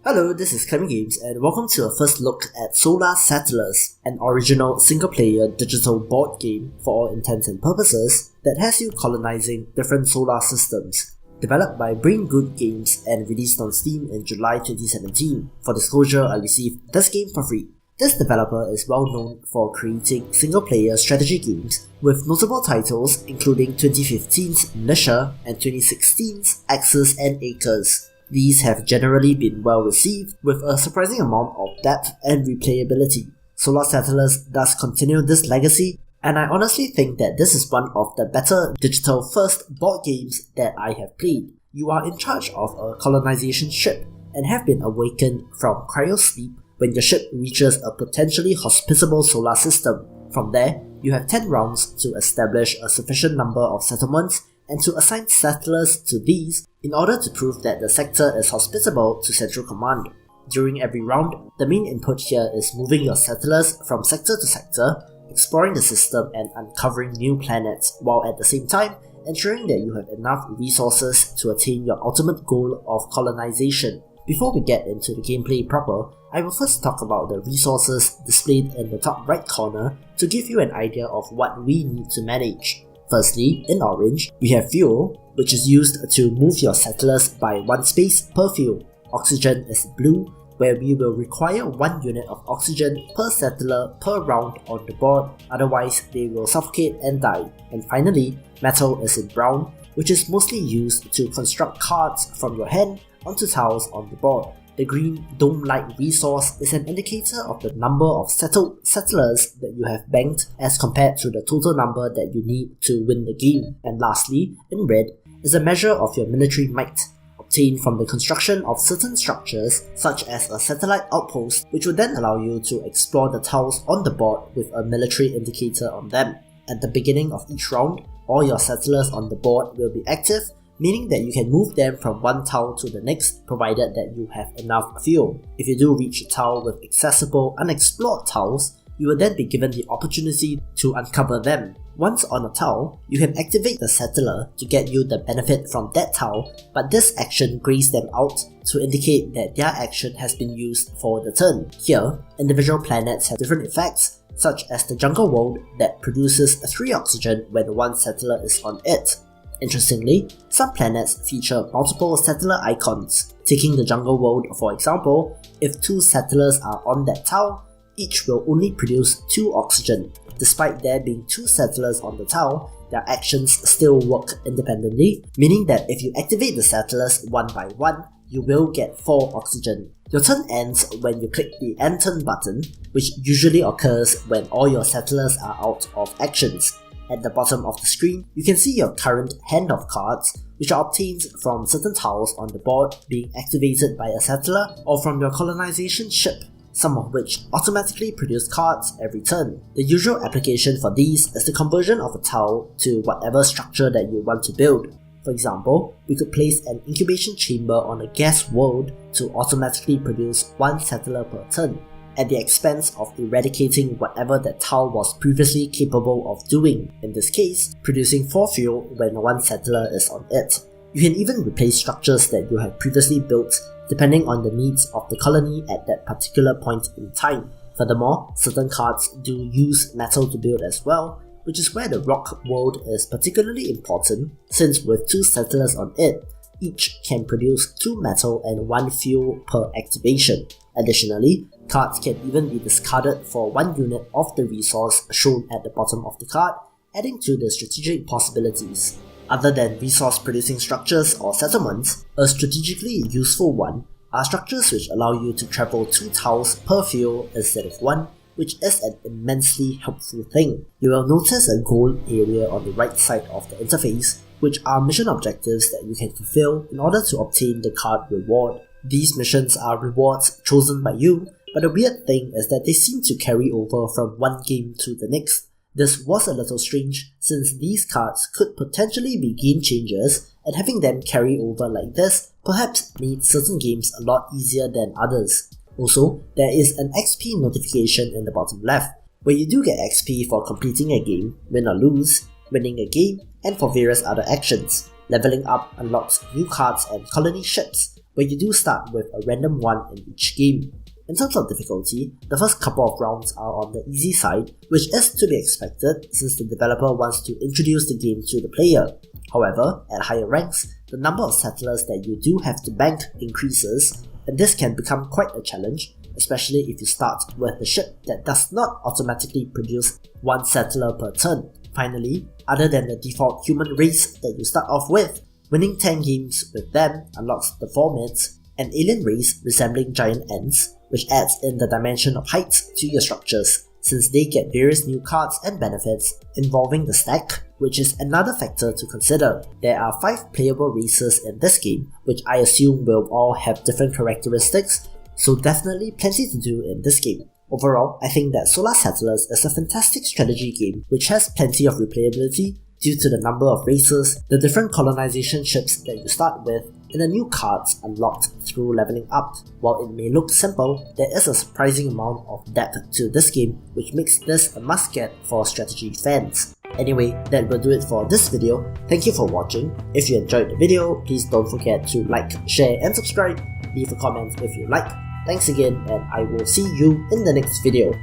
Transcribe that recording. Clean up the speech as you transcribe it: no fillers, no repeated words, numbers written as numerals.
Hello, this is BrainGoodGames and welcome to a first look at Solar Settlers, an original single-player digital board game for all intents and purposes that has you colonizing different solar systems. Developed by BrainGoodGames and released on Steam in July 2017. For disclosure, I received this game for free. This developer is well known for creating single-player strategy games with notable titles including 2015's Newish and 2016's Axes and Acres. These have generally been well received, with a surprising amount of depth and replayability. Solar Settlers does continue this legacy, and I honestly think that this is one of the better digital-first board games that I have played. You are in charge of a colonization ship, and have been awakened from cryosleep when your ship reaches a potentially hospitable solar system. From there, you have 10 rounds to establish a sufficient number of settlements and to assign settlers to these in order to prove that the sector is hospitable to Central Command. During every round, the main input here is moving your settlers from sector to sector, exploring the system and uncovering new planets, while at the same time ensuring that you have enough resources to attain your ultimate goal of colonization. Before we get into the gameplay proper, I will first talk about the resources displayed in the top right corner to give you an idea of what we need to manage. Firstly, in orange, we have fuel, which is used to move your settlers by one space per fuel. Oxygen is blue, where we will require 1 unit of oxygen per settler per round on the board, otherwise they will suffocate and die. And finally, metal is in brown, which is mostly used to construct cards from your hand onto tiles on the board. The green dome-like resource is an indicator of the number of settled settlers that you have banked as compared to the total number that you need to win the game. And lastly, in red, is a measure of your military might, obtained from the construction of certain structures such as a satellite outpost, which will then allow you to explore the tiles on the board with a military indicator on them. At the beginning of each round, all your settlers on the board will be active, meaning that you can move them from one tile to the next provided that you have enough fuel. If you do reach a tile with accessible unexplored tiles, you will then be given the opportunity to uncover them. Once on a tile, you can activate the settler to get you the benefit from that tile, but this action grays them out to indicate that their action has been used for the turn. Here, individual planets have different effects, such as the jungle world that produces 3 oxygen when one settler is on it. Interestingly, some planets feature multiple settler icons. Taking the jungle world for example, if 2 settlers are on that tile, each will only produce 2 oxygen. Despite there being 2 settlers on the tile, their actions still work independently, meaning that if you activate the settlers one by one, you will get 4 oxygen. Your turn ends when you click the End Turn button, which usually occurs when all your settlers are out of actions. At the bottom of the screen, you can see your current hand of cards, which are obtained from certain tiles on the board being activated by a settler or from your colonization ship, some of which automatically produce cards every turn. The usual application for these is the conversion of a tile to whatever structure that you want to build. For example, we could place an incubation chamber on a gas world to automatically produce 1 settler per turn, at the expense of eradicating whatever that tile was previously capable of doing, in this case, producing 4 fuel when 1 settler is on it. You can even replace structures that you have previously built depending on the needs of the colony at that particular point in time. Furthermore, certain cards do use metal to build as well, which is where the rock world is particularly important, since with 2 settlers on it, each can produce 2 metal and 1 fuel per activation. Additionally, cards can even be discarded for 1 unit of the resource shown at the bottom of the card, adding to the strategic possibilities. Other than resource-producing structures or settlements, a strategically useful one are structures which allow you to travel 2 tiles per fuel instead of 1, which is an immensely helpful thing. You will notice a goal area on the right side of the interface, which are mission objectives that you can fulfill in order to obtain the card reward. These missions are rewards chosen by you, but the weird thing is that they seem to carry over from one game to the next. This was a little strange, since these cards could potentially be game changers, and having them carry over like this perhaps made certain games a lot easier than others. Also, there is an XP notification in the bottom left, where you do get XP for completing a game, win or lose, winning a game, and for various other actions. Leveling up unlocks new cards and colony ships, where you do start with a random one in each game. In terms of difficulty, the first couple of rounds are on the easy side, which is to be expected since the developer wants to introduce the game to the player. However, at higher ranks, the number of settlers that you do have to bank increases, and this can become quite a challenge, especially if you start with the ship that does not automatically produce one settler per turn. Finally, other than the default human race that you start off with, winning 10 games with them unlocks the 4 myths, an alien race resembling giant ants, which adds in the dimension of height to your structures, since they get various new cards and benefits involving the stack, which is another factor to consider. There are 5 playable races in this game, which I assume will all have different characteristics, so definitely plenty to do in this game. Overall, I think that Solar Settlers is a fantastic strategy game which has plenty of replayability due to the number of races, the different colonization ships that you start with, and the new cards unlocked through leveling up. While it may look simple, there is a surprising amount of depth to this game which makes this a must-get for strategy fans. Anyway, that will do it for this video. Thank you for watching. If you enjoyed the video, please don't forget to like, share and subscribe. Leave a comment if you like. Thanks again, and I will see you in the next video.